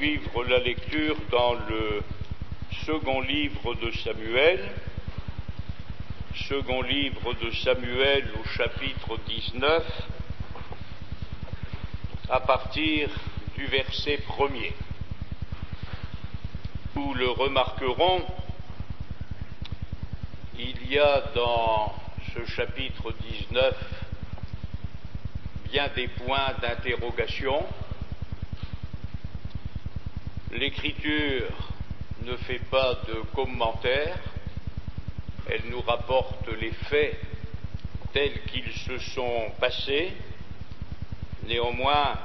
poursuivre la lecture dans le second livre de Samuel, au chapitre 19, à partir du verset 1er. Nous le remarquerons, il y a dans ce chapitre 19 bien des points d'interrogation. L'Écriture ne fait pas de commentaires, elle nous rapporte les faits tels qu'ils se sont passés. Néanmoins,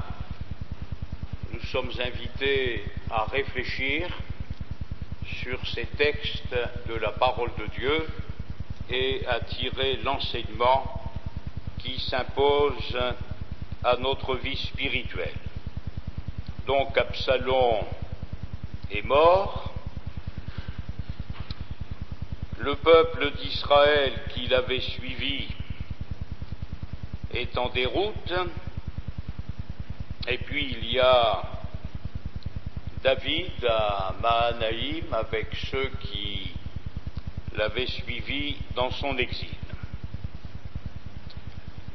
nous sommes invités à réfléchir sur ces textes de la parole de Dieu et à tirer l'enseignement qui s'impose à notre vie spirituelle. Donc Absalom est mort, le peuple d'Israël qui l'avait suivi est en déroute, et puis il y a David à Mahanaïm avec ceux qui l'avaient suivi dans son exil.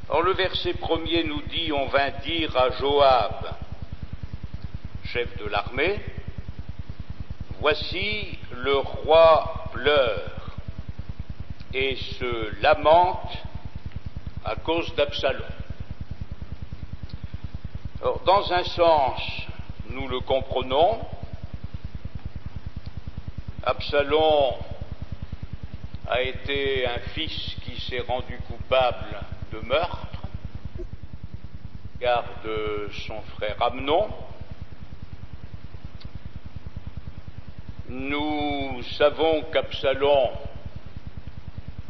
Or le verset 1er nous dit: on vint dire à Joab, chef de l'armée, voici le roi pleure et se lamente à cause d'Absalom. Or, dans un sens, nous le comprenons, Absalom a été un fils qui s'est rendu coupable de meurtre à l'égard de son frère Amnon. Nous savons qu'Absalom,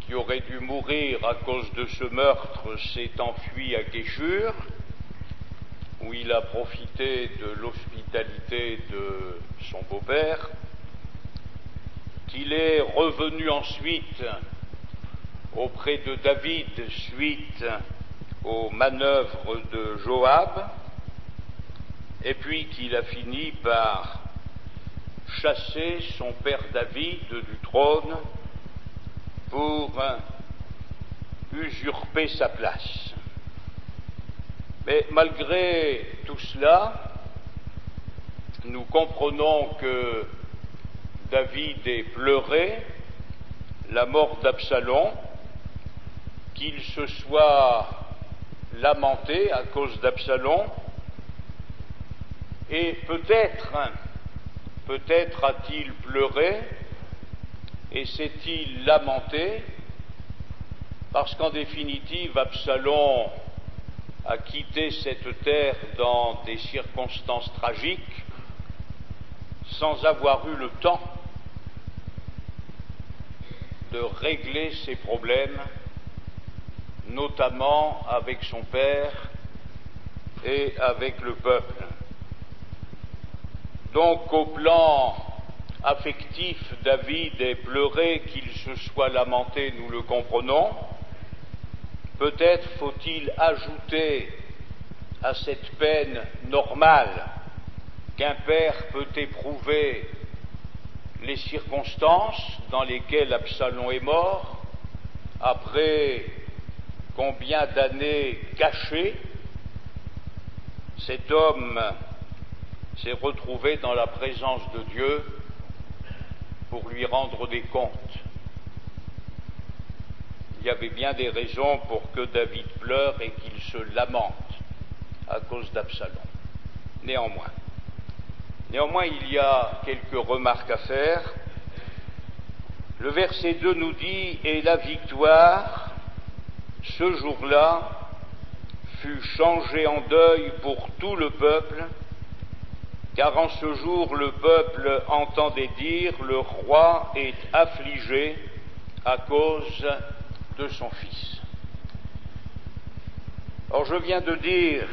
qui aurait dû mourir à cause de ce meurtre, s'est enfui à Guéchur, où il a profité de l'hospitalité de son beau-père, qu'il est revenu ensuite auprès de David suite aux manœuvres de Joab, et puis qu'il a fini par chasser son père David du trône pour usurper sa place. Mais malgré tout cela, nous comprenons que David ait pleuré la mort d'Absalom, qu'il se soit lamenté à cause d'Absalom, et peut-être a-t-il pleuré et s'est-il lamenté parce qu'en définitive Absalom a quitté cette terre dans des circonstances tragiques sans avoir eu le temps de régler ses problèmes, notamment avec son père et avec le peuple. Donc au plan affectif, David ait pleuré, qu'il se soit lamenté, nous le comprenons. Peut-être faut-il ajouter à cette peine normale qu'un père peut éprouver les circonstances dans lesquelles Absalom est mort, après combien d'années cachées, cet homme s'est retrouvé dans la présence de Dieu pour lui rendre des comptes. Il y avait bien des raisons pour que David pleure et qu'il se lamente à cause d'Absalom. Néanmoins, il y a quelques remarques à faire. Le verset 2 nous dit: et la victoire, ce jour-là, fut changée en deuil pour tout le peuple, car en ce jour le peuple entendait dire: le roi est affligé à cause de son fils. Or je viens de dire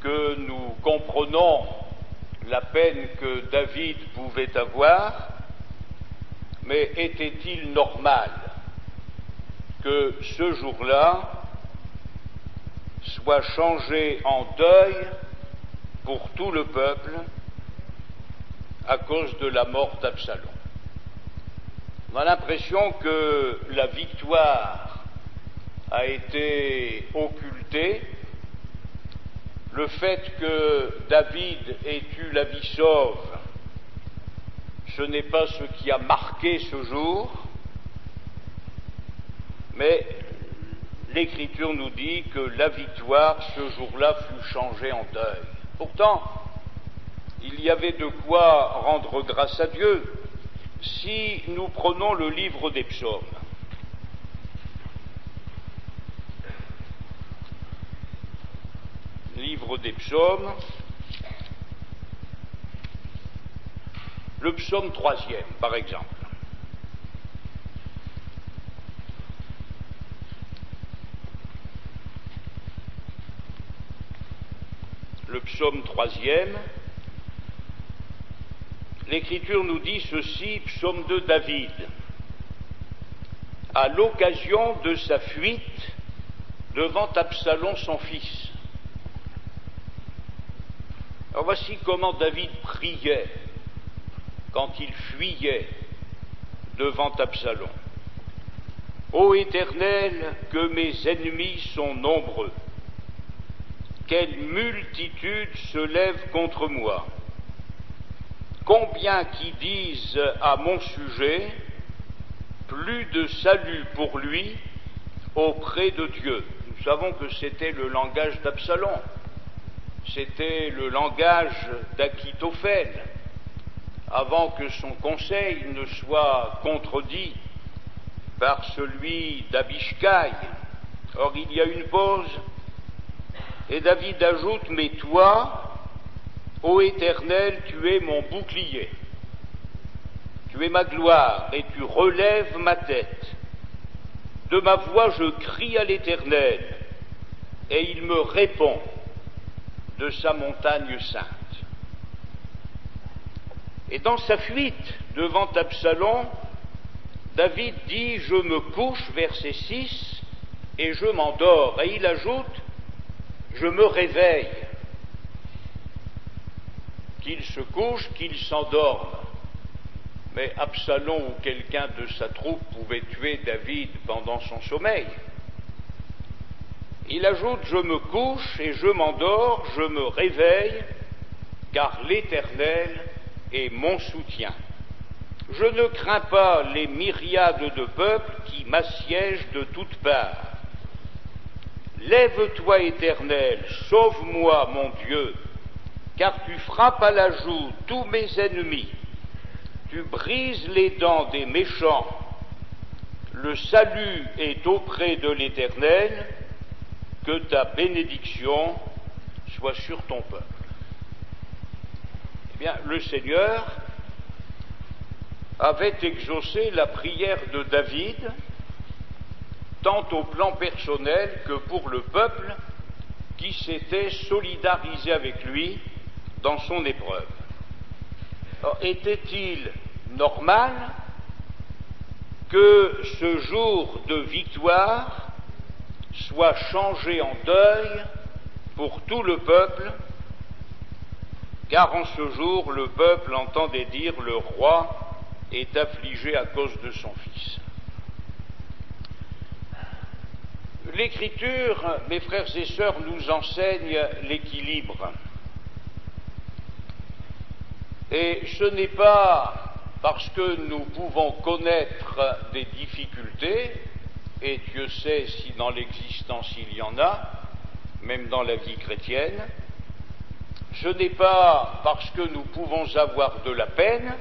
que nous comprenons la peine que David pouvait avoir, mais était-il normal que ce jour-là soit changé en deuil pour tout le peuple à cause de la mort d'Absalom. On a l'impression que la victoire a été occultée. Le fait que David ait eu la vie sauve, ce n'est pas ce qui a marqué ce jour, mais l'Écriture nous dit que la victoire, ce jour-là, fut changée en deuil. Pourtant, il y avait de quoi rendre grâce à Dieu si nous prenons le livre des psaumes. Livre des psaumes, le psaume 3e, par exemple. Le psaume 3e, l'Écriture nous dit ceci, psaume de David, à l'occasion de sa fuite devant Absalom son fils. Alors voici comment David priait quand il fuyait devant Absalom. Ô Éternel, que mes ennemis sont nombreux, quelle multitude se lève contre moi. Combien qui disent à mon sujet, plus de salut pour lui auprès de Dieu. Nous savons que c'était le langage d'Absalom, c'était le langage d'Achitophel, avant que son conseil ne soit contredit par celui d'Abishai. Or il y a une pause, et David ajoute, mais toi, ô Éternel, tu es mon bouclier, tu es ma gloire, et tu relèves ma tête. De ma voix je crie à l'Éternel, et il me répond de sa montagne sainte. Et dans sa fuite devant Absalom, David dit, je me couche, verset 6, et je m'endors. Et il ajoute, je me réveille. Qu'il se couche, qu'il s'endorme. Mais Absalom ou quelqu'un de sa troupe pouvait tuer David pendant son sommeil. Il ajoute, je me couche et je m'endors, je me réveille, car l'Éternel est mon soutien. Je ne crains pas les myriades de peuples qui m'assiègent de toutes parts. Lève-toi, Éternel, sauve-moi, mon Dieu, car tu frappes à la joue tous mes ennemis, tu brises les dents des méchants. Le salut est auprès de l'Éternel, que ta bénédiction soit sur ton peuple. Eh bien, le Seigneur avait exaucé la prière de David, tant au plan personnel que pour le peuple qui s'était solidarisé avec lui dans son épreuve. Alors, était-il normal que ce jour de victoire soit changé en deuil pour tout le peuple, car en ce jour le peuple entendait dire le roi est affligé à cause de son fils. L'Écriture, mes frères et sœurs, nous enseigne l'équilibre. Et ce n'est pas parce que nous pouvons connaître des difficultés, et Dieu sait si dans l'existence il y en a, même dans la vie chrétienne, ce n'est pas parce que nous pouvons avoir de la peine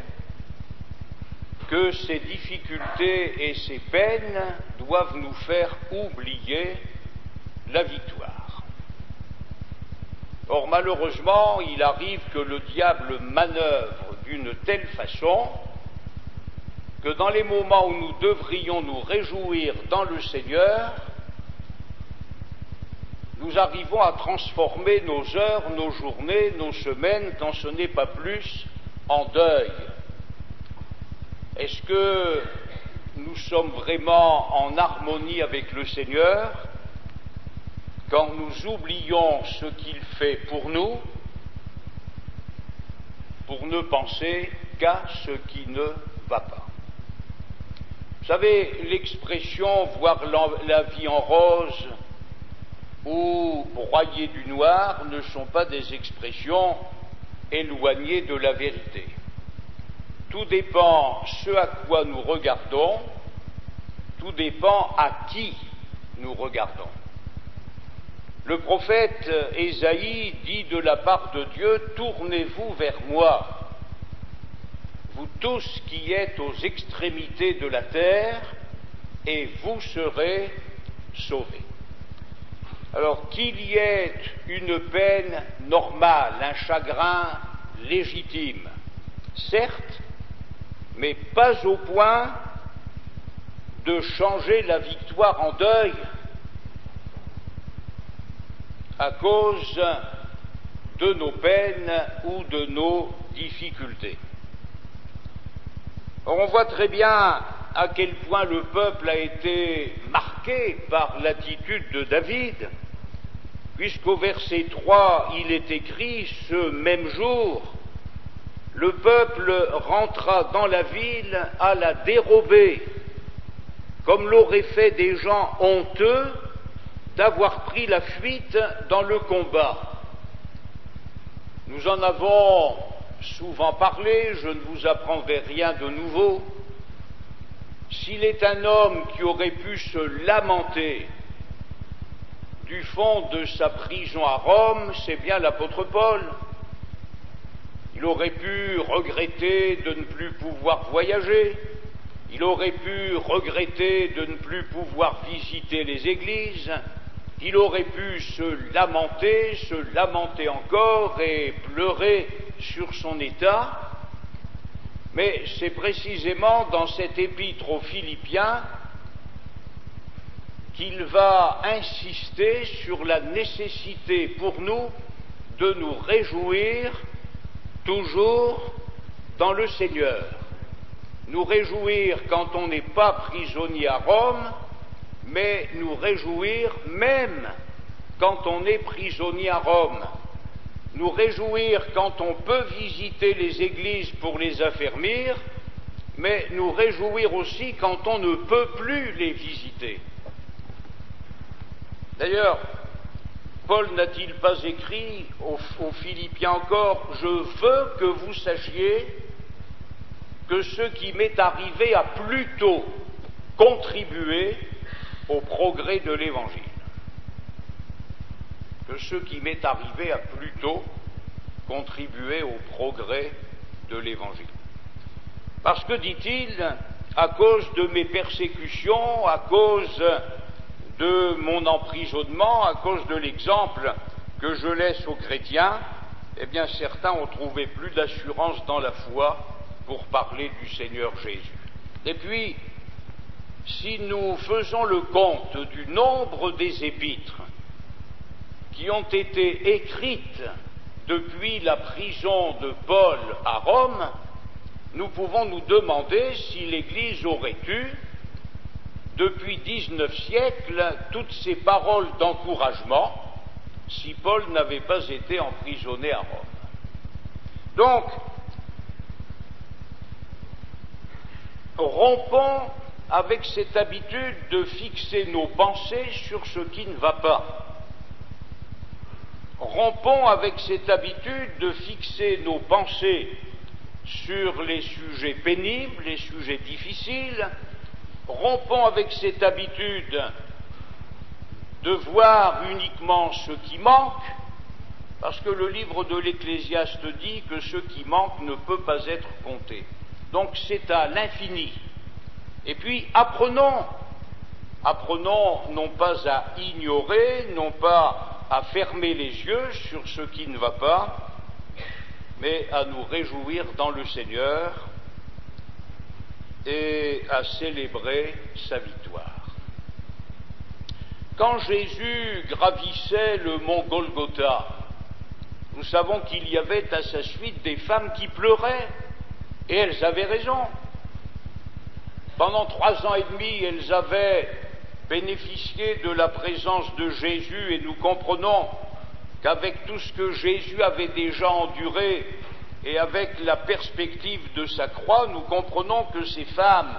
que ces difficultés et ces peines doivent nous faire oublier la victoire. Or, malheureusement, il arrive que le diable manœuvre d'une telle façon que dans les moments où nous devrions nous réjouir dans le Seigneur, nous arrivons à transformer nos heures, nos journées, nos semaines, quand ce n'est pas plus, en deuil. Est-ce que nous sommes vraiment en harmonie avec le Seigneur quand nous oublions ce qu'il fait pour nous pour ne penser qu'à ce qui ne va pas. Vous savez, l'expression « voir la vie en rose » ou « broyer du noir » ne sont pas des expressions éloignées de la vérité. Tout dépend ce à quoi nous regardons, tout dépend à qui nous regardons. Le prophète Ésaïe dit de la part de Dieu « Tournez-vous vers moi, vous tous qui êtes aux extrémités de la terre, et vous serez sauvés. » Alors qu'il y ait une peine normale, un chagrin légitime, certes, mais pas au point de changer la victoire en deuil à cause de nos peines ou de nos difficultés. Or, on voit très bien à quel point le peuple a été marqué par l'attitude de David, puisqu'au verset 3, il est écrit « Ce même jour, le peuple rentra dans la ville à la dérobée, comme l'auraient fait des gens honteux d'avoir pris la fuite dans le combat. » Nous en avons souvent parlé, je ne vous apprendrai rien de nouveau. S'il est un homme qui aurait pu se lamenter du fond de sa prison à Rome, c'est bien l'apôtre Paul. Il aurait pu regretter de ne plus pouvoir voyager, il aurait pu regretter de ne plus pouvoir visiter les églises, il aurait pu se lamenter encore et pleurer sur son état, mais c'est précisément dans cette épître aux Philippiens qu'il va insister sur la nécessité pour nous de nous réjouir toujours dans le Seigneur. Nous réjouir quand on n'est pas prisonnier à Rome, mais nous réjouir même quand on est prisonnier à Rome. Nous réjouir quand on peut visiter les églises pour les affermir, mais nous réjouir aussi quand on ne peut plus les visiter. D'ailleurs, Paul n'a-t-il pas écrit aux Philippiens encore « Je veux que vous sachiez que ce qui m'est arrivé a plutôt contribué au progrès de l'Évangile. » Que ce qui m'est arrivé a plutôt contribué au progrès de l'Évangile. Parce que, dit-il, à cause de mes persécutions, à cause de mon emprisonnement, à cause de l'exemple que je laisse aux chrétiens, eh bien certains ont trouvé plus d'assurance dans la foi pour parler du Seigneur Jésus. Et puis, si nous faisons le compte du nombre des épîtres qui ont été écrites depuis la prison de Paul à Rome, nous pouvons nous demander si l'Église aurait eu, depuis 19 siècles, toutes ces paroles d'encouragement, si Paul n'avait pas été emprisonné à Rome. Donc, rompons avec cette habitude de fixer nos pensées sur ce qui ne va pas. Rompons avec cette habitude de fixer nos pensées sur les sujets pénibles, les sujets difficiles. Rompons avec cette habitude de voir uniquement ce qui manque, parce que le livre de l'Ecclésiaste dit que ce qui manque ne peut pas être compté. Donc c'est à l'infini. Et puis apprenons non pas à ignorer, non pas à fermer les yeux sur ce qui ne va pas, mais à nous réjouir dans le Seigneur et à célébrer sa victoire. Quand Jésus gravissait le mont Golgotha, nous savons qu'il y avait à sa suite des femmes qui pleuraient, et elles avaient raison. Pendant 3 ans et demi, elles avaient bénéficié de la présence de Jésus, et nous comprenons qu'avec tout ce que Jésus avait déjà enduré, Et avec la perspective de sa croix, nous comprenons que ces femmes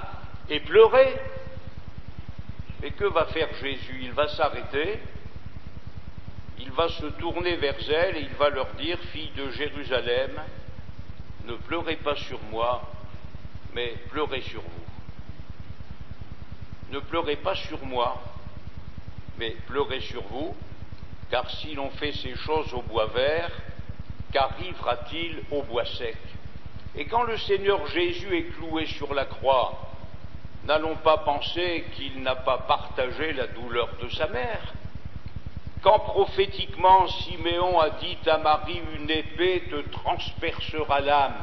aient pleuré. Et que va faire Jésus? Il va s'arrêter, il va se tourner vers elles et il va leur dire: filles de Jérusalem, ne pleurez pas sur moi, mais pleurez sur vous. Ne pleurez pas sur moi, mais pleurez sur vous, car si l'on fait ces choses au bois vert, qu'arrivera-t-il au bois sec? Et quand le Seigneur Jésus est cloué sur la croix, n'allons pas penser qu'il n'a pas partagé la douleur de sa mère. Quand prophétiquement Siméon a dit à Marie: une épée te transpercera l'âme,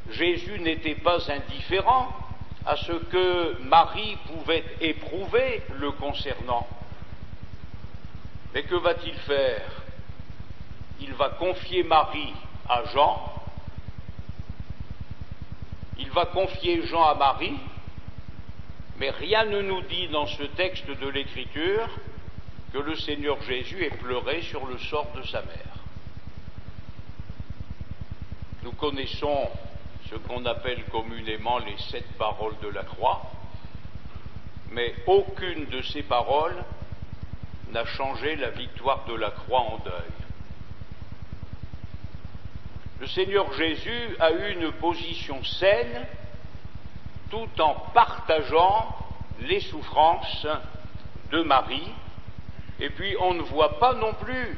Jésus n'était pas indifférent à ce que Marie pouvait éprouver le concernant. Mais que va-t-il faire? Il va confier Marie à Jean, il va confier Jean à Marie, mais rien ne nous dit dans ce texte de l'Écriture que le Seigneur Jésus ait pleuré sur le sort de sa mère. Nous connaissons ce qu'on appelle communément les 7 paroles de la croix, mais aucune de ces paroles n'a changé la victoire de la croix en deuil. Le Seigneur Jésus a eu une position saine tout en partageant les souffrances de Marie, et puis on ne voit pas non plus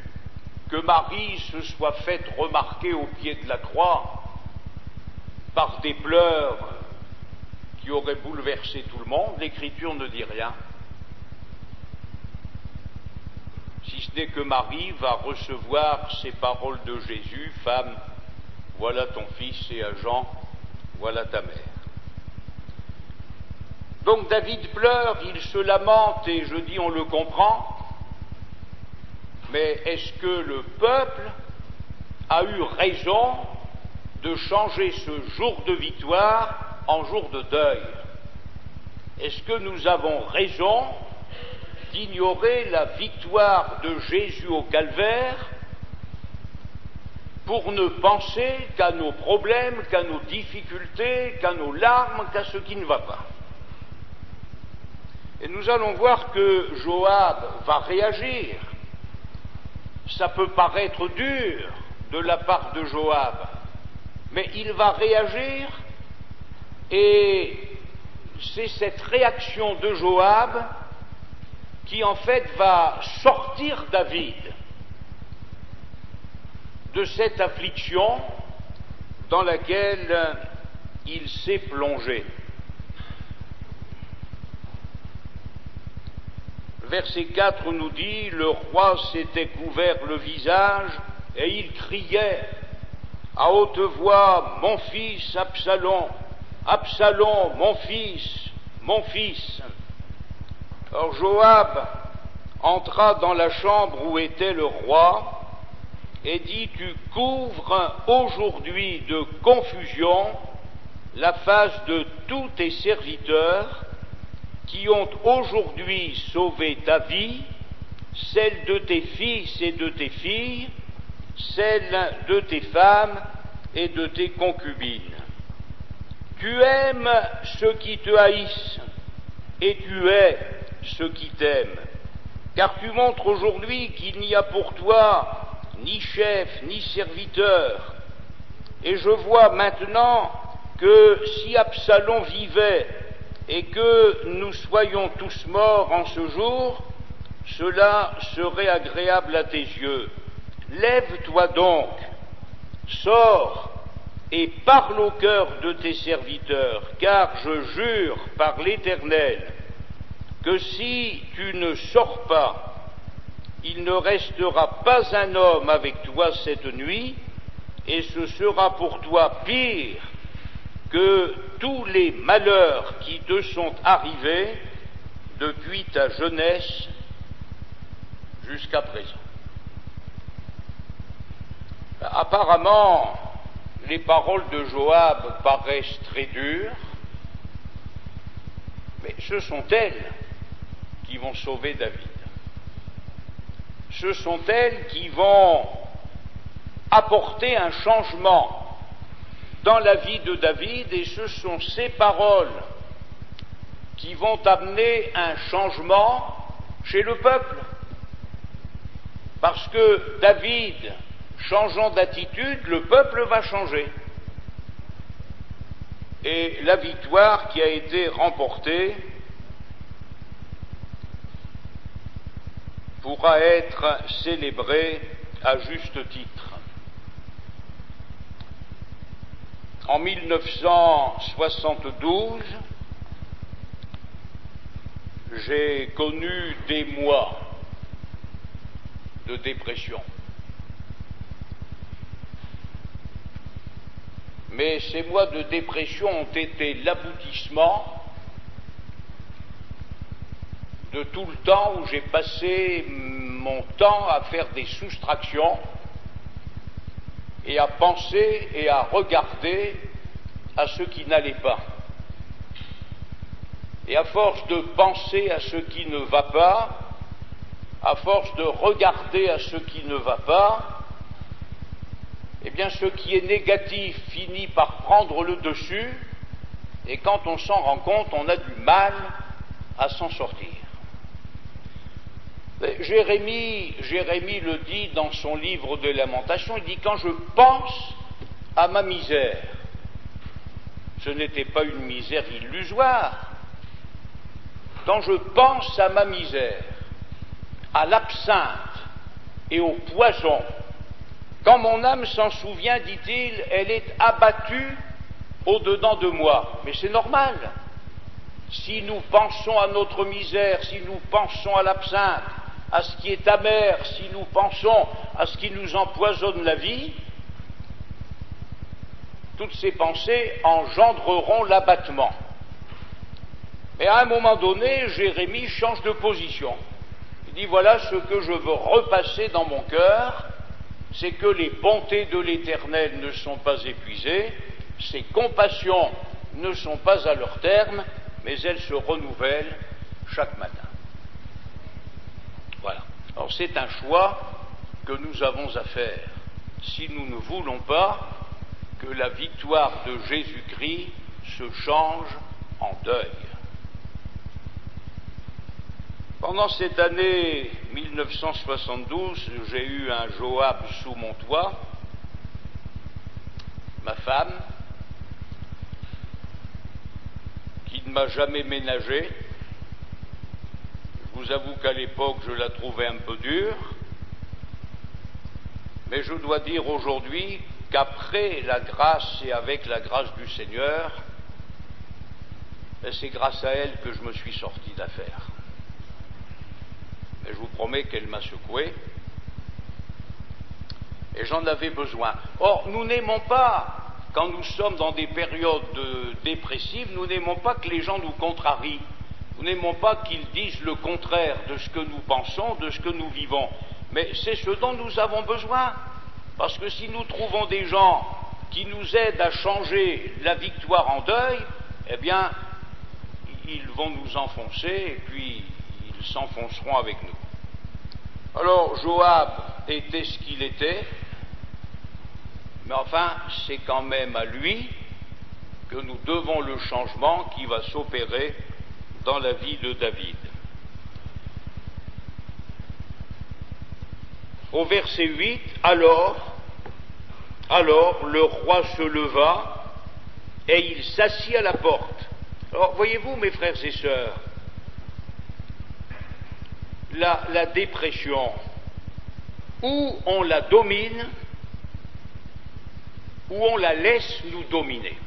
que Marie se soit faite remarquer au pied de la croix par des pleurs qui auraient bouleversé tout le monde. L'Écriture ne dit rien, si ce n'est que Marie va recevoir ces paroles de Jésus: femme, voilà ton fils, et à Jean: voilà ta mère. Donc David pleure, il se lamente, et je dis on le comprend, mais est-ce que le peuple a eu raison de changer ce jour de victoire en jour de deuil? Est-ce que nous avons raison d'ignorer la victoire de Jésus au calvaire pour ne penser qu'à nos problèmes, qu'à nos difficultés, qu'à nos larmes, qu'à ce qui ne va pas? Et nous allons voir que Joab va réagir. Ça peut paraître dur de la part de Joab, mais il va réagir, et c'est cette réaction de Joab qui en fait va sortir David de cette affliction dans laquelle il s'est plongé. Verset 4 nous dit: le roi s'était couvert le visage et il criait à haute voix: mon fils Absalom, Absalom, mon fils, mon fils. Alors Joab entra dans la chambre où était le roi et dit: tu couvres aujourd'hui de confusion la face de tous tes serviteurs qui ont aujourd'hui sauvé ta vie, celle de tes fils et de tes filles, celle de tes femmes et de tes concubines. Tu aimes ceux qui te haïssent, et tu hais ceux qui t'aiment, car tu montres aujourd'hui qu'il n'y a pour toi ni chef, ni serviteur. Et je vois maintenant que si Absalom vivait, et que nous soyons tous morts en ce jour, cela serait agréable à tes yeux. Lève-toi donc, sors et parle au cœur de tes serviteurs, car je jure par l'Éternel que si tu ne sors pas, il ne restera pas un homme avec toi cette nuit, et ce sera pour toi pire que tous les malheurs qui te sont arrivés depuis ta jeunesse jusqu'à présent. Apparemment, les paroles de Joab paraissent très dures, mais ce sont elles qui vont sauver David. Ce sont elles qui vont apporter un changement dans la vie de David, et ce sont ces paroles qui vont amener un changement chez le peuple. Parce que David, changeant d'attitude, le peuple va changer. Et la victoire qui a été remportée pourra être célébrée à juste titre. En 1972, j'ai connu des mois de dépression. Mais ces mois de dépression ont été l'aboutissement de tout le temps où j'ai passé mon temps à faire des soustractions et à penser et à regarder à ce qui n'allait pas. Et à force de penser à ce qui ne va pas, à force de regarder à ce qui ne va pas, eh bien ce qui est négatif finit par prendre le dessus, et quand on s'en rend compte, on a du mal à s'en sortir. Jérémie le dit dans son livre de Lamentations, il dit « Quand je pense à ma misère, ce n'était pas une misère illusoire, quand je pense à ma misère, à l'absinthe et au poison, quand mon âme s'en souvient, dit-il, elle est abattue au-dedans de moi. » Mais c'est normal. Si nous pensons à notre misère, si nous pensons à l'absinthe, à ce qui est amer, si nous pensons à ce qui nous empoisonne la vie, toutes ces pensées engendreront l'abattement. Mais à un moment donné, Jérémie change de position. Il dit, voilà ce que je veux repasser dans mon cœur, c'est que les bontés de l'Éternel ne sont pas épuisées, ses compassions ne sont pas à leur terme, mais elles se renouvellent chaque matin. Voilà. Alors c'est un choix que nous avons à faire si nous ne voulons pas que la victoire de Jésus-Christ se change en deuil. Pendant cette année 1972, j'ai eu un Joab sous mon toit, ma femme, qui ne m'a jamais ménagé. Je vous avoue qu'à l'époque, je la trouvais un peu dure, mais je dois dire aujourd'hui qu'après la grâce et avec la grâce du Seigneur, c'est grâce à elle que je me suis sorti d'affaire. Et je vous promets qu'elle m'a secoué, et j'en avais besoin. Or, nous n'aimons pas, quand nous sommes dans des périodes dépressives, nous n'aimons pas que les gens nous contrarient, nous n'aimons pas qu'ils disent le contraire de ce que nous pensons, de ce que nous vivons, mais c'est ce dont nous avons besoin, parce que si nous trouvons des gens qui nous aident à changer la victoire en deuil, eh bien, ils vont nous enfoncer, et puis ils s'enfonceront avec nous. Alors Joab était ce qu'il était, mais enfin c'est quand même à lui que nous devons le changement qui va s'opérer dans la vie de David. Au verset 8, alors le roi se leva et il s'assit à la porte. Alors voyez-vous mes frères et sœurs, la dépression, ou on la domine, ou on la laisse nous dominer.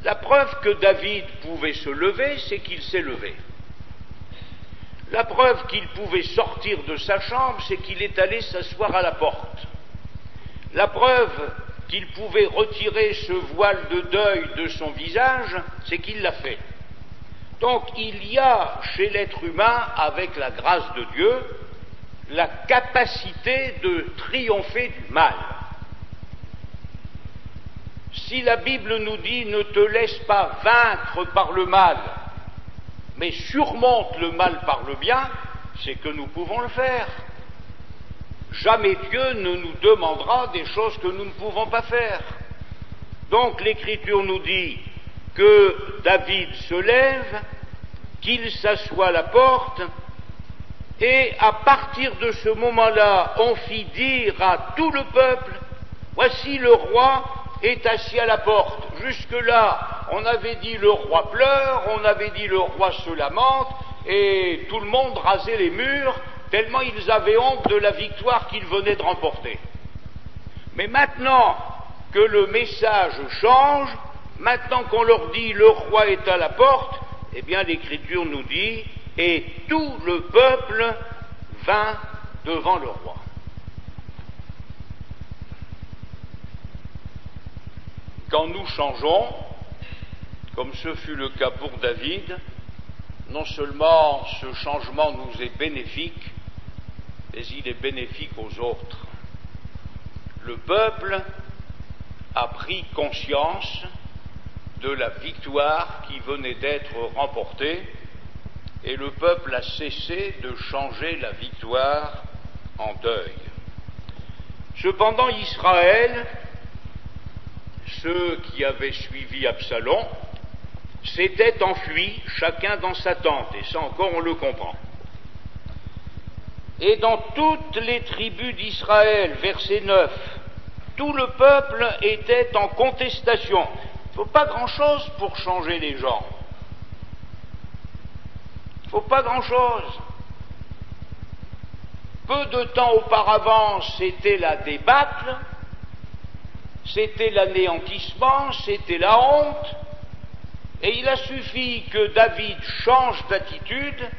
La preuve que David pouvait se lever, c'est qu'il s'est levé. La preuve qu'il pouvait sortir de sa chambre, c'est qu'il est allé s'asseoir à la porte. La preuve qu'il pouvait retirer ce voile de deuil de son visage, c'est qu'il l'a fait. Donc il y a chez l'être humain, avec la grâce de Dieu, la capacité de triompher du mal. Si la Bible nous dit « ne te laisse pas vaincre par le mal », mais surmonte le mal par le bien, c'est que nous pouvons le faire. Jamais Dieu ne nous demandera des choses que nous ne pouvons pas faire. Donc l'Écriture nous dit que David se lève, qu'il s'assoit à la porte, et à partir de ce moment-là, on fit dire à tout le peuple, voici le roi est assis à la porte. Jusque-là, on avait dit le roi pleure, on avait dit le roi se lamente, et tout le monde rasait les murs, tellement ils avaient honte de la victoire qu'ils venaient de remporter. Mais maintenant que le message change, maintenant qu'on leur dit le roi est à la porte, eh bien l'Écriture nous dit, et tout le peuple vint devant le roi. Quand nous changeons, comme ce fut le cas pour David, non seulement ce changement nous est bénéfique, mais il est bénéfique aux autres. Le peuple a pris conscience de la victoire qui venait d'être remportée, et le peuple a cessé de changer la victoire en deuil. Cependant, Israël, ceux qui avaient suivi Absalom, s'étaient enfuis, chacun dans sa tente, et ça encore on le comprend. Et dans toutes les tribus d'Israël, verset 9, tout le peuple était en contestation. Il ne faut pas grand-chose pour changer les gens. Il ne faut pas grand-chose. Peu de temps auparavant, c'était la débâcle, c'était l'anéantissement, c'était la honte, et il a suffi que David change d'attitude,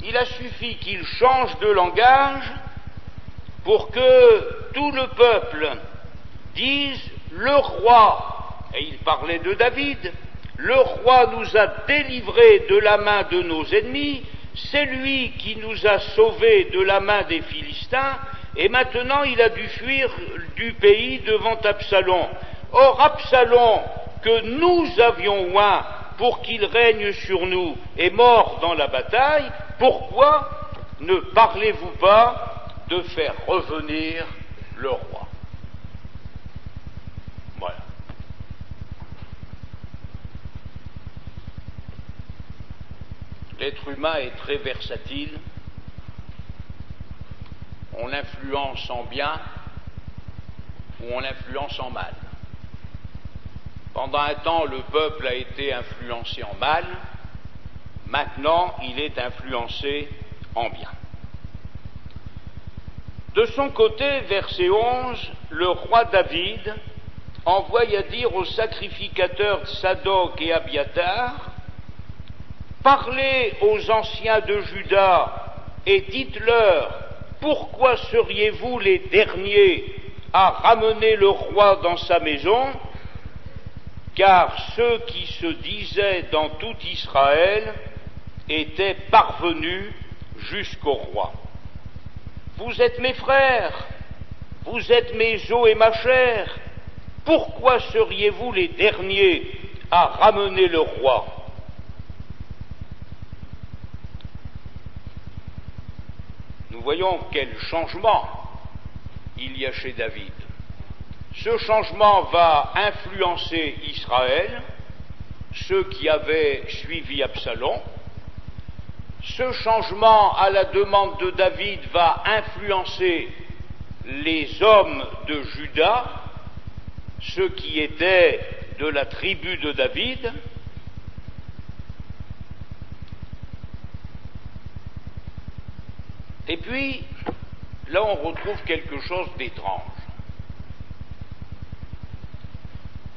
il a suffi qu'il change de langage pour que tout le peuple dise « Le roi », et il parlait de David, « Le roi nous a délivrés de la main de nos ennemis, c'est lui qui nous a sauvés de la main des Philistins, et maintenant il a dû fuir du pays devant Absalom. Or Absalom, que nous avions oint pour qu'il règne sur nous, est mort dans la bataille, pourquoi ne parlez-vous pas de faire revenir le roi ?» Voilà. L'être humain est très versatile. On l'influence en bien ou on l'influence en mal. Pendant un temps, le peuple a été influencé en mal. Maintenant, il est influencé en bien. De son côté, verset 11, le roi David envoie à dire aux sacrificateurs Sadoc et Abiatar, « Parlez aux anciens de Juda et dites-leur, pourquoi seriez-vous les derniers à ramener le roi dans sa maison ? Car ceux qui se disaient dans tout Israël étaient parvenus jusqu'au roi. Vous êtes mes frères, vous êtes mes os et ma chair, pourquoi seriez-vous les derniers à ramener le roi ? » Nous voyons quel changement il y a chez David. Ce changement va influencer Israël, ceux qui avaient suivi Absalom. Ce changement, à la demande de David, va influencer les hommes de Juda, ceux qui étaient de la tribu de David. Et puis, là on retrouve quelque chose d'étrange.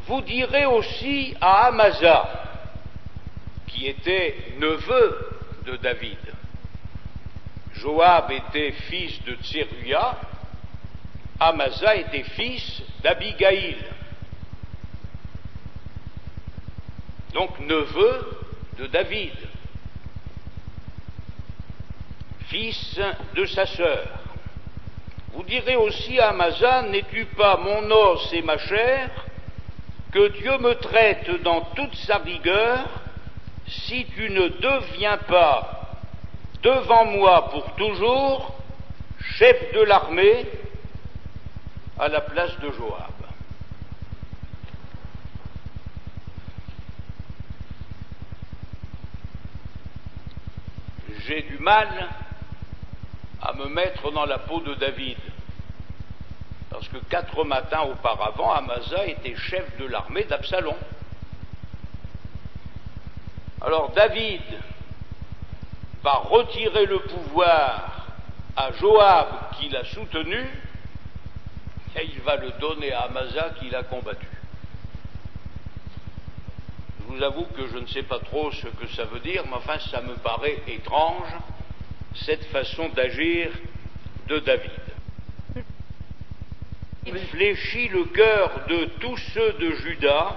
Vous direz aussi à Amasa, qui était neveu de David. Joab était fils de Tseruia, Amasa était fils d'Abigaïl. Donc neveu de David, fils de sa sœur. Vous direz aussi à Amasa, n'es-tu pas mon os et ma chair ? Que Dieu me traite dans toute sa rigueur, si tu ne deviens pas devant moi pour toujours chef de l'armée à la place de Joab. mal à me mettre dans la peau de David. Parce que 4 matins auparavant, Amasa était chef de l'armée d'Absalom. Alors David va retirer le pouvoir à Joab qui l'a soutenu, et il va le donner à Amasa qui l'a combattu. Je vous avoue que je ne sais pas trop ce que ça veut dire, mais enfin ça me paraît étrange, cette façon d'agir de David. Il fléchit le cœur de tous ceux de Juda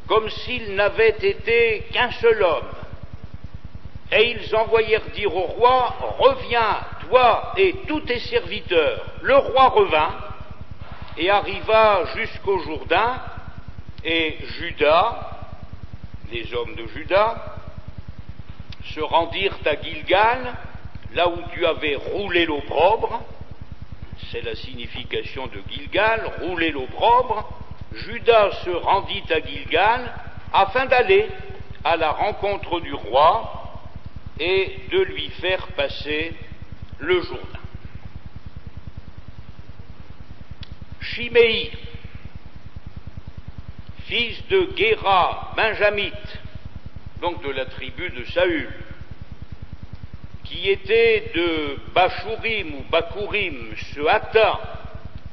comme s'ils n'avaient été qu'un seul homme. Et ils envoyèrent dire au roi, reviens, toi et tous tes serviteurs. Le roi revint et arriva jusqu'au Jourdain, et Juda, les hommes de Juda, se rendirent à Gilgal, là où tu avais roulé l'opprobre. C'est la signification de Gilgal, rouler l'opprobre. Juda se rendit à Gilgal afin d'aller à la rencontre du roi et de lui faire passer le Jourdain. Shimei, fils de Géra, benjamite, donc de la tribu de Saül, qui était de Bachurim ou Bakurim, se hâta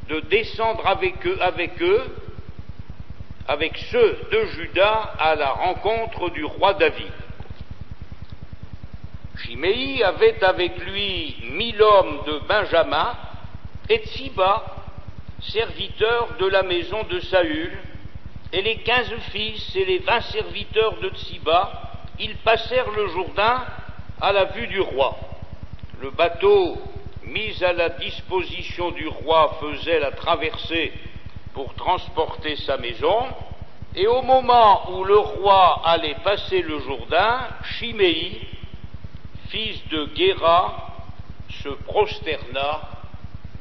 de descendre avec ceux de Juda, à la rencontre du roi David. Shimei avait avec lui 1000 hommes de Benjamin et Tsiba, serviteurs de la maison de Saül, et les 15 fils et les 20 serviteurs de Tsiba. Ils passèrent le Jourdain à la vue du roi. Le bateau mis à la disposition du roi faisait la traversée pour transporter sa maison, et au moment où le roi allait passer le Jourdain, Shimei, fils de Géra, se prosterna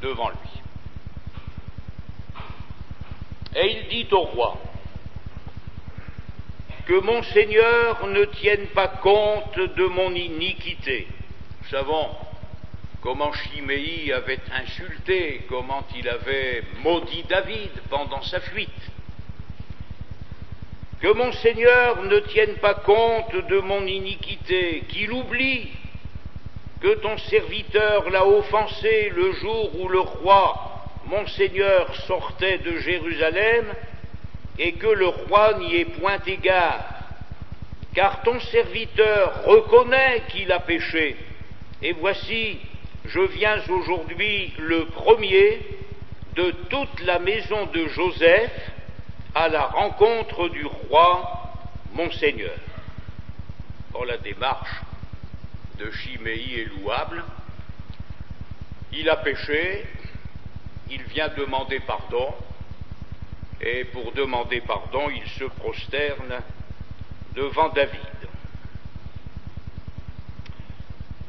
devant lui. Et il dit au roi, que mon Seigneur ne tienne pas compte de mon iniquité. Nous savons comment Shimei avait insulté, comment il avait maudit David pendant sa fuite. Que mon Seigneur ne tienne pas compte de mon iniquité, qu'il oublie que ton serviteur l'a offensé le jour où le roi, mon Seigneur, sortait de Jérusalem, et que le roi n'y ait point égard, car ton serviteur reconnaît qu'il a péché, et voici, je viens aujourd'hui le premier de toute la maison de Joseph à la rencontre du roi, mon Seigneur. Or, la démarche de Shimei est louable. Il a péché, il vient demander pardon, et pour demander pardon, il se prosterne devant David.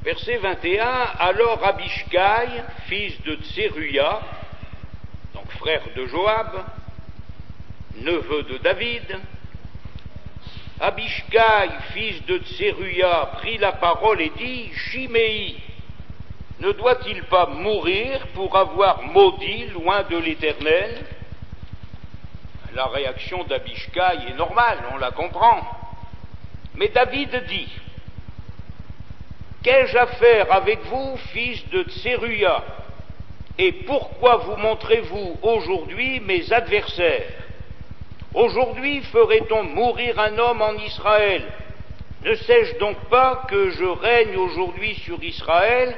Verset 21, alors Abishai, fils de Tseruya, donc frère de Joab, neveu de David, Abishai, fils de Tseruya, prit la parole et dit, Shimei, ne doit-il pas mourir pour avoir maudit loin de l'Éternel? La réaction d'Abishai est normale, on la comprend. Mais David dit, qu'ai-je à faire avec vous, fils de Tseruya, et pourquoi vous montrez-vous aujourd'hui mes adversaires? Aujourd'hui ferait-on mourir un homme en Israël? Ne sais-je donc pas que je règne aujourd'hui sur Israël?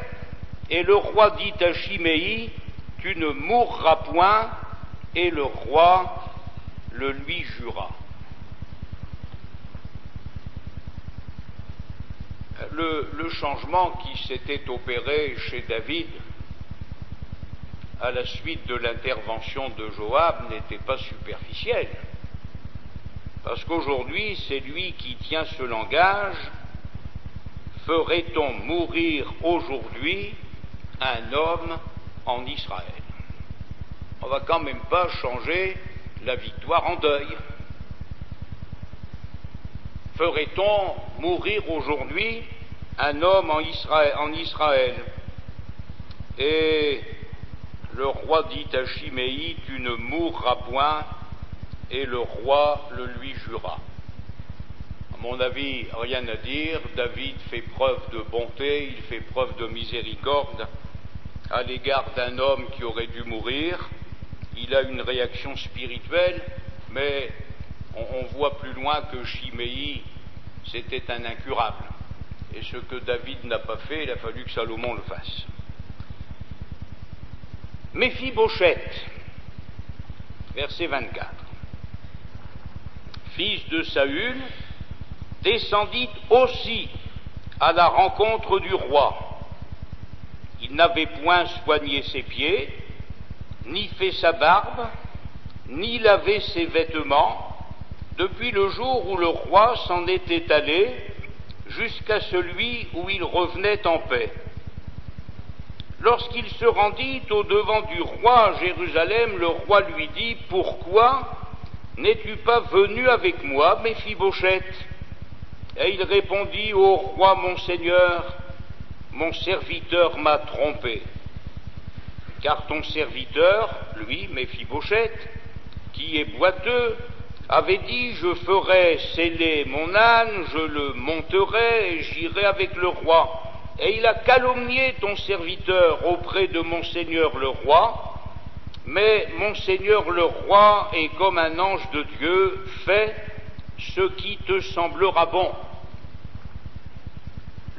Et le roi dit à Shimei, tu ne mourras point, et le roi le lui jura. Le changement qui s'était opéré chez David à la suite de l'intervention de Joab n'était pas superficiel, parce qu'aujourd'hui c'est lui qui tient ce langage, ferait-on mourir aujourd'hui un homme en Israël? On va quand même pas changer la victoire en deuil. Ferait-on mourir aujourd'hui un homme en Israël. Et le roi dit à Chiméi, tu ne mourras point, et le roi le lui jura. À mon avis, rien à dire, David fait preuve de bonté, il fait preuve de miséricorde à l'égard d'un homme qui aurait dû mourir. Il a une réaction spirituelle, mais on voit plus loin que Chiméi, c'était un incurable. Et ce que David n'a pas fait, il a fallu que Salomon le fasse. Méphibosheth, verset 24. Fils de Saül, descendit aussi à la rencontre du roi. Il n'avait point soigné ses pieds, ni fait sa barbe, ni lavé ses vêtements, depuis le jour où le roi s'en était allé, jusqu'à celui où il revenait en paix. Lorsqu'il se rendit au-devant du roi à Jérusalem, le roi lui dit, « Pourquoi n'es-tu pas venu avec moi, Méphibosheth ?» Et il répondit, « Ô roi, mon seigneur, mon serviteur m'a trompé. Car ton serviteur, lui, Méphibosheth, qui est boiteux, avait dit, je ferai sceller mon âne, je le monterai et j'irai avec le roi. Et il a calomnié ton serviteur auprès de mon seigneur le roi, mais mon seigneur le roi est comme un ange de Dieu, fais ce qui te semblera bon. »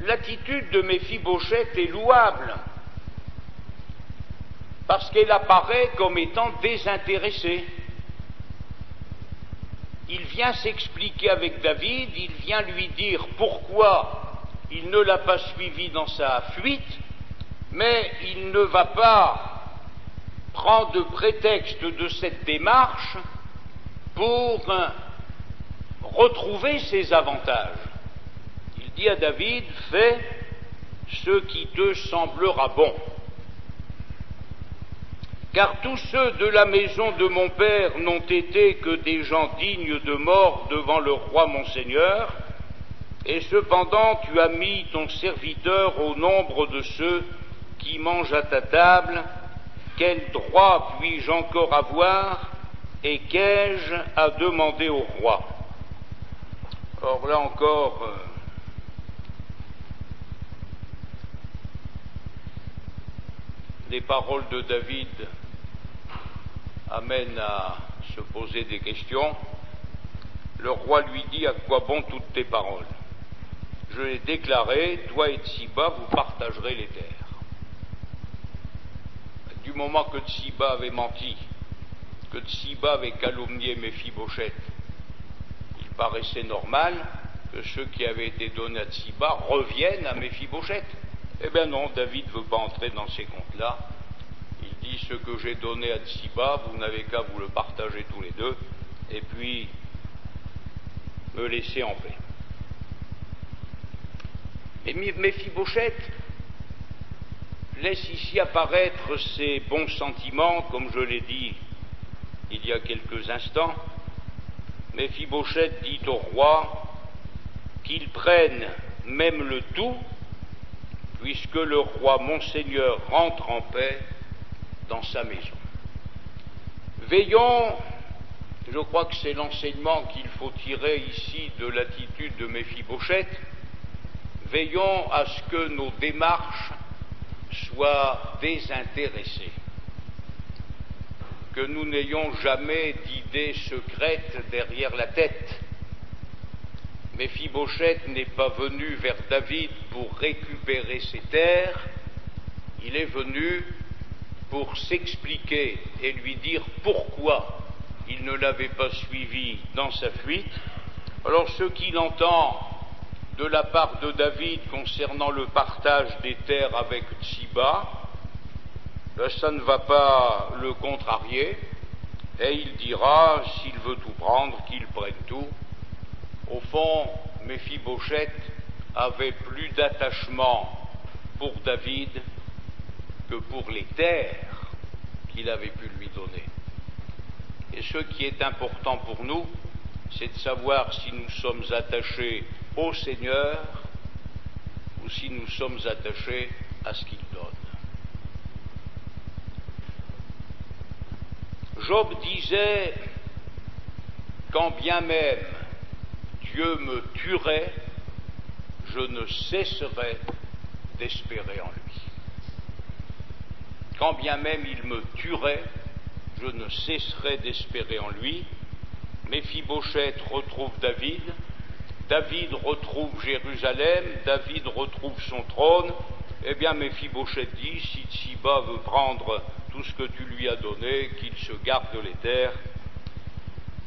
L'attitude de Méphibosheth est louable, parce qu'elle apparaît comme étant désintéressée. Il vient s'expliquer avec David, il vient lui dire pourquoi il ne l'a pas suivi dans sa fuite, mais il ne va pas prendre prétexte de cette démarche pour retrouver ses avantages. Il dit à David, fais ce qui te semblera bon. Car tous ceux de la maison de mon père n'ont été que des gens dignes de mort devant le roi mon seigneur, et cependant tu as mis ton serviteur au nombre de ceux qui mangent à ta table. Quel droit puis-je encore avoir, et qu'ai-je à demander au roi? Or là encore, les paroles de David amènent à se poser des questions. Le roi lui dit, à quoi bon toutes tes paroles? Je l'ai déclaré, toi et Tsiba, vous partagerez les terres. Du moment que Tsiba avait menti, que Tsiba avait calomnié Méphibosheth, il paraissait normal que ceux qui avaient été donnés à Tsiba reviennent à Méphibosheth. Eh bien non, David ne veut pas entrer dans ces comptes-là. Il dit, ce que j'ai donné à Tsiba, vous n'avez qu'à vous le partager tous les deux, et puis me laisser en paix. Et Méphibosheth laisse ici apparaître ses bons sentiments, comme je l'ai dit il y a quelques instants. Méphibosheth dit au roi qu'il prenne même le tout, puisque le roi mon seigneur rentre en paix dans sa maison. Veillons, je crois que c'est l'enseignement qu'il faut tirer ici de l'attitude de Méphibosheth, veillons à ce que nos démarches soient désintéressées, que nous n'ayons jamais d'idées secrètes derrière la tête. Méphibosheth n'est pas venu vers David pour récupérer ses terres, il est venu pour s'expliquer et lui dire pourquoi il ne l'avait pas suivi dans sa fuite. Alors ce qu'il entend de la part de David concernant le partage des terres avec Tsiba, ça ne va pas le contrarier, et il dira, s'il veut tout prendre, qu'il prenne tout. Au fond, Méphibosheth avait plus d'attachement pour David que pour les terres qu'il avait pu lui donner. Et ce qui est important pour nous, c'est de savoir si nous sommes attachés au Seigneur ou si nous sommes attachés à ce qu'il donne. Job disait, quand bien même Dieu me tuerait, je ne cesserai d'espérer en lui. Quand bien même il me tuerait, je ne cesserai d'espérer en lui. Méphibosheth retrouve David, David retrouve Jérusalem, David retrouve son trône. Eh bien, Méphibosheth dit, si Tsiba veut prendre tout ce que tu lui as donné, qu'il se garde les terres,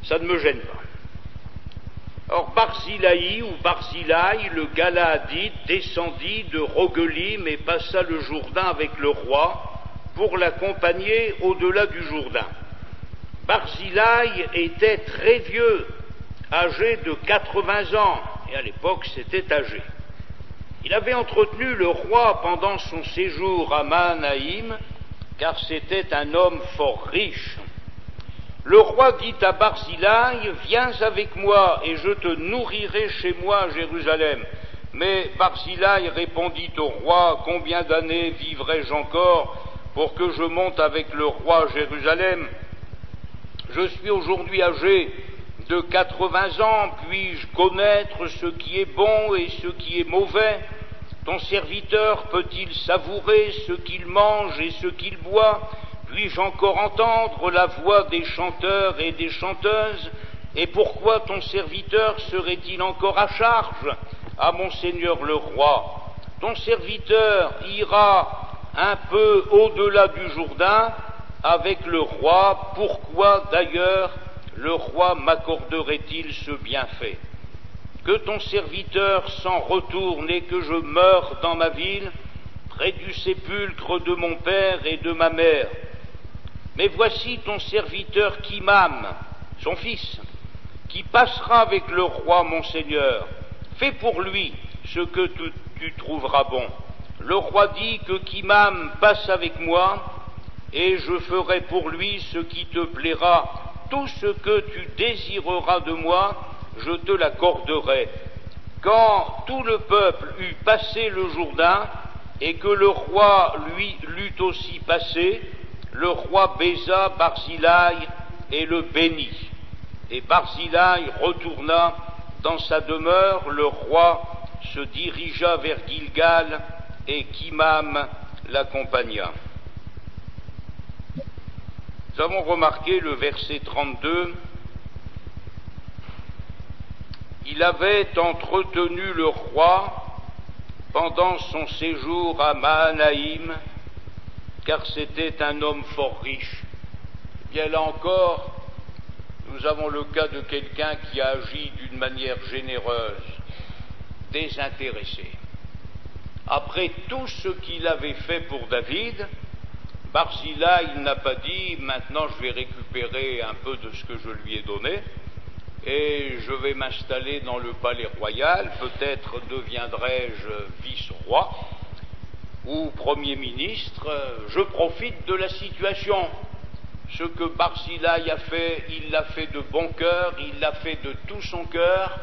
ça ne me gêne pas. Or, Barzillai ou Barzillai, le Galaadite, descendit de Rogelim et passa le Jourdain avec le roi pour l'accompagner au-delà du Jourdain. Barzillai était très vieux, âgé de 80 ans, et à l'époque c'était âgé. Il avait entretenu le roi pendant son séjour à Mahanaïm, car c'était un homme fort riche. Le roi dit à Barzillai, viens avec moi et je te nourrirai chez moi à Jérusalem. Mais Barzillai répondit au roi, combien d'années vivrai-je encore pour que je monte avec le roi à Jérusalem? Je suis aujourd'hui âgé de 80 ans, puis-je connaître ce qui est bon et ce qui est mauvais? Ton serviteur peut-il savourer ce qu'il mange et ce qu'il boit? Puis-je encore entendre la voix des chanteurs et des chanteuses? Et pourquoi ton serviteur serait-il encore à charge à mon seigneur le roi? Ton serviteur ira un peu au-delà du Jourdain avec le roi. Pourquoi d'ailleurs le roi m'accorderait-il ce bienfait? Que ton serviteur s'en retourne et que je meure dans ma ville, près du sépulcre de mon père et de ma mère. Mais voici ton serviteur Kimam, son fils, qui passera avec le roi mon seigneur. Fais pour lui ce que tu trouveras bon. Le roi dit que Kimam passe avec moi, et je ferai pour lui ce qui te plaira. Tout ce que tu désireras de moi, je te l'accorderai. Quand tout le peuple eut passé le Jourdain, et que le roi lui l'eut aussi passé, le roi baisa Barzillai et le bénit. Et Barzillai retourna dans sa demeure, le roi se dirigea vers Gilgal, et Kimam l'accompagna. Nous avons remarqué le verset 32, il avait entretenu le roi pendant son séjour à Mahanaïm, car c'était un homme fort riche. Bien là encore, nous avons le cas de quelqu'un qui a agi d'une manière généreuse, désintéressée. Après tout ce qu'il avait fait pour David, Barzillai n'a pas dit « maintenant je vais récupérer un peu de ce que je lui ai donné et je vais m'installer dans le palais royal, peut-être deviendrai-je vice-roi ou premier ministre, je profite de la situation ». Ce que Barzillai a fait, il l'a fait de bon cœur, il l'a fait de tout son cœur,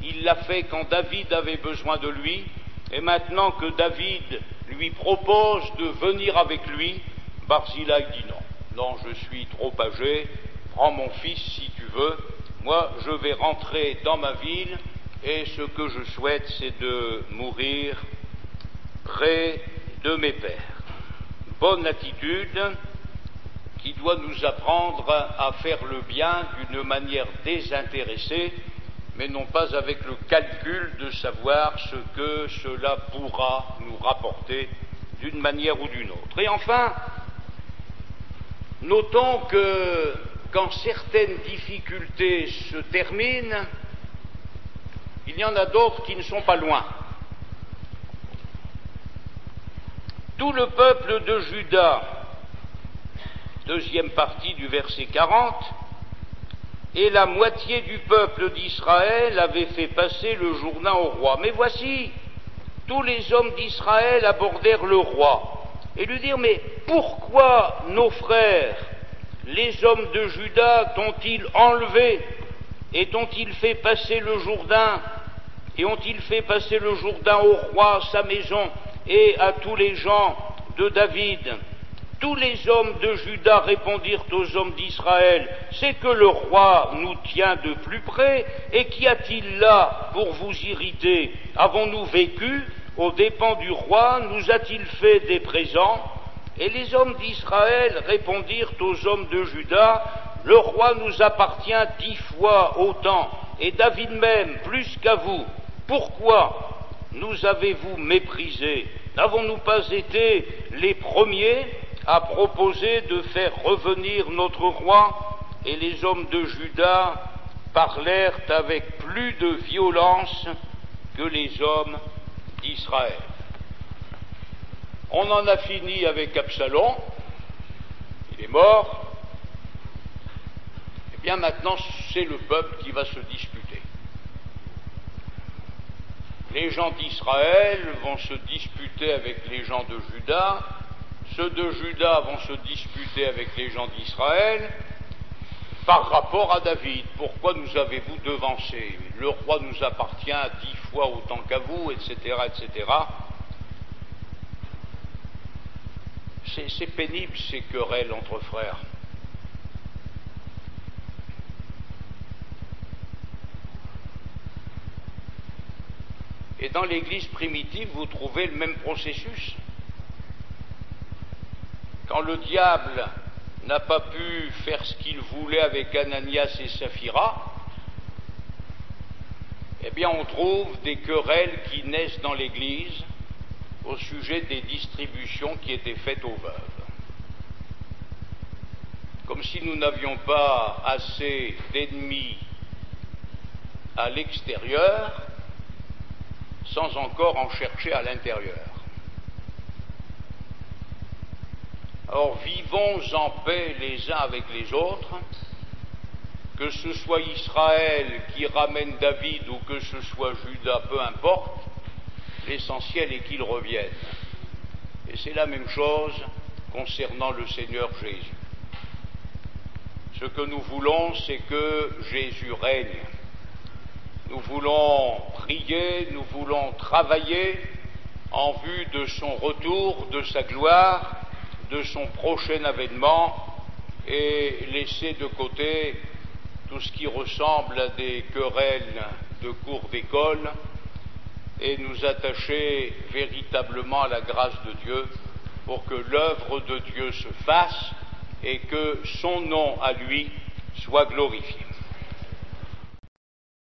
il l'a fait quand David avait besoin de lui, et maintenant que David lui propose de venir avec lui, Barzillai dit non, non, je suis trop âgé, prends mon fils si tu veux, moi je vais rentrer dans ma ville, et ce que je souhaite c'est de mourir près de mes pères. Bonne attitude qui doit nous apprendre à faire le bien d'une manière désintéressée, mais non pas avec le calcul de savoir ce que cela pourra nous rapporter d'une manière ou d'une autre. Et enfin, notons que quand certaines difficultés se terminent, il y en a d'autres qui ne sont pas loin. Tout le peuple de Juda, deuxième partie du verset 40, et la moitié du peuple d'Israël avait fait passer le Jourdain au roi. Mais voici, tous les hommes d'Israël abordèrent le roi et lui dirent, mais pourquoi nos frères, les hommes de Juda, t'ont-ils enlevé et t'ont-ils fait passer le Jourdain et ont-ils fait passer le Jourdain au roi, à sa maison, et à tous les gens de David? Tous les hommes de Juda répondirent aux hommes d'Israël, c'est que le roi nous tient de plus près, et qu'y a-t-il là pour vous irriter? Avons-nous vécu aux dépens du roi? Nous a-t-il fait des présents? Et les hommes d'Israël répondirent aux hommes de Juda, le roi nous appartient 10 fois autant, et David même plus qu'à vous. Pourquoi nous avez-vous méprisés? N'avons-nous pas été les premiers à proposer de faire revenir notre roi? Et les hommes de Juda parlèrent avec plus de violence que les hommes d'Israël. On en a fini avec Absalom, il est mort. Eh bien maintenant, c'est le peuple qui va se disputer. Les gens d'Israël vont se disputer avec les gens de Juda, ceux de Juda vont se disputer avec les gens d'Israël par rapport à David. Pourquoi nous avez-vous devancé? Le roi nous appartient 10 fois autant qu'à vous, etc., etc. C'est pénible ces querelles entre frères. Et dans l'Église primitive, vous trouvez le même processus. Quand le diable n'a pas pu faire ce qu'il voulait avec Ananias et Saphira, eh bien on trouve des querelles qui naissent dans l'Église au sujet des distributions qui étaient faites aux veuves. Comme si nous n'avions pas assez d'ennemis à l'extérieur, sans encore en chercher à l'intérieur. Alors vivons en paix les uns avec les autres, que ce soit Israël qui ramène David ou que ce soit Juda, peu importe, l'essentiel est qu'il revienne. Et c'est la même chose concernant le Seigneur Jésus. Ce que nous voulons, c'est que Jésus règne. Nous voulons prier, nous voulons travailler en vue de son retour, de sa gloire, de son prochain avènement, et laisser de côté tout ce qui ressemble à des querelles de cours d'école et nous attacher véritablement à la grâce de Dieu pour que l'œuvre de Dieu se fasse et que son nom à lui soit glorifié.